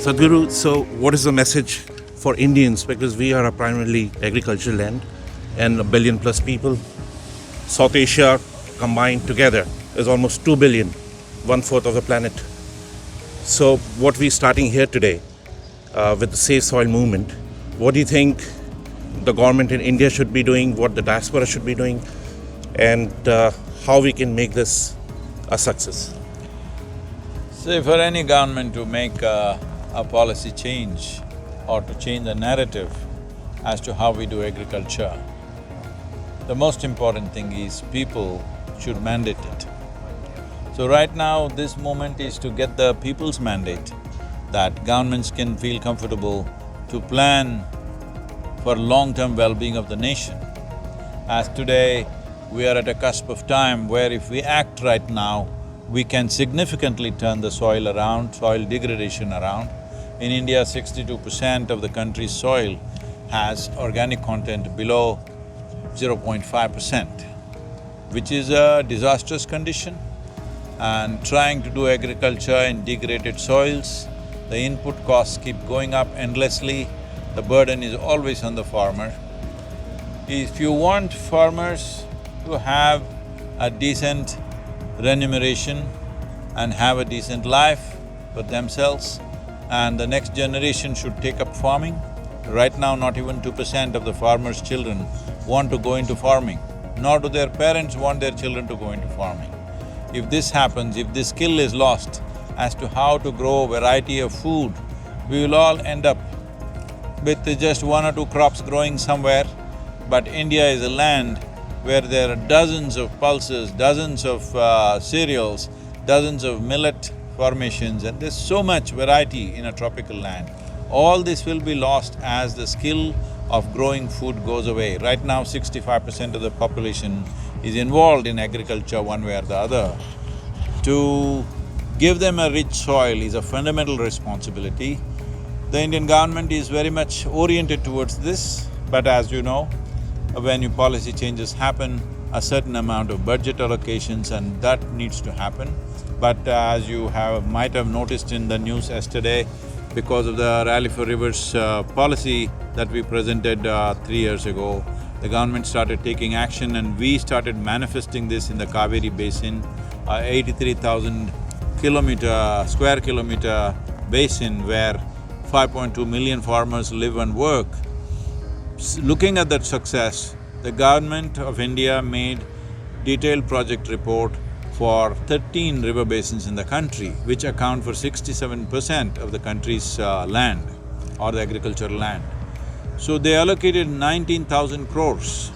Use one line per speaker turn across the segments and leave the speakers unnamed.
Sadhguru, so what is the message for Indians? Because we are a primarily agricultural land and a billion plus people. South Asia combined together is almost 2 billion, one-fourth of the planet. So what we're starting here today with the Safe Soil movement, what do you think the government in India should be doing, what the diaspora should be doing, and how we can make this a success?
See, for any government to make a policy change or to change the narrative as to how we do agriculture, the most important thing is people should mandate it. So right now, this movement is to get the people's mandate that governments can feel comfortable to plan for long-term well-being of the nation. As today, we are at a cusp of time where if we act right now, we can significantly turn the soil around, soil degradation around. In India, 62% of the country's soil has organic content below 0.5%, which is a disastrous condition. And trying to do agriculture in degraded soils, the input costs keep going up endlessly, the burden is always on the farmer. If you want farmers to have a decent remuneration and have a decent life for themselves, and the next generation should take up farming. Right now, not even 2% of the farmers' children want to go into farming, nor do their parents want their children to go into farming. If this happens, if this skill is lost as to how to grow a variety of food, we will all end up with just one or two crops growing somewhere. But India is a land where there are dozens of pulses, dozens of cereals, dozens of millet formations, and there's so much variety in a tropical land. All this will be lost as the skill of growing food goes away. Right now, 65% of the population is involved in agriculture one way or the other. To give them a rich soil is a fundamental responsibility. The Indian government is very much oriented towards this, but as you know, when your policy changes happen, a certain amount of budget allocations and that needs to happen. But as you might have noticed in the news yesterday, because of the Rally for Rivers policy that we presented 3 years ago, the government started taking action and we started manifesting this in the Kaveri Basin, 83,000 square kilometer basin where 5.2 million farmers live and work. Looking at that success, the government of India made detailed project report for 13 river basins in the country, which account for 67% of the country's land or the agricultural land. So they allocated 19,000 crores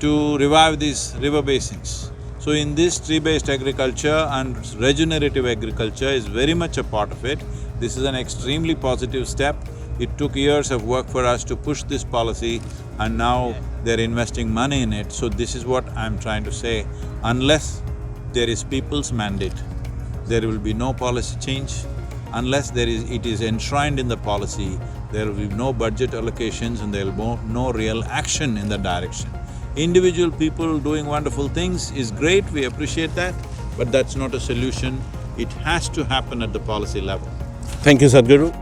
to revive these river basins. So in this, tree-based agriculture and regenerative agriculture is very much a part of it. This is an extremely positive step. It took years of work for us to push this policy and now they're investing money in it. So this is what I'm trying to say, unless there is people's mandate, there will be no policy change. Unless it is enshrined in the policy, there will be no budget allocations and there will be no real action in that direction. Individual people doing wonderful things is great, we appreciate that, but that's not a solution. It has to happen at the policy level.
Thank you, Sadhguru.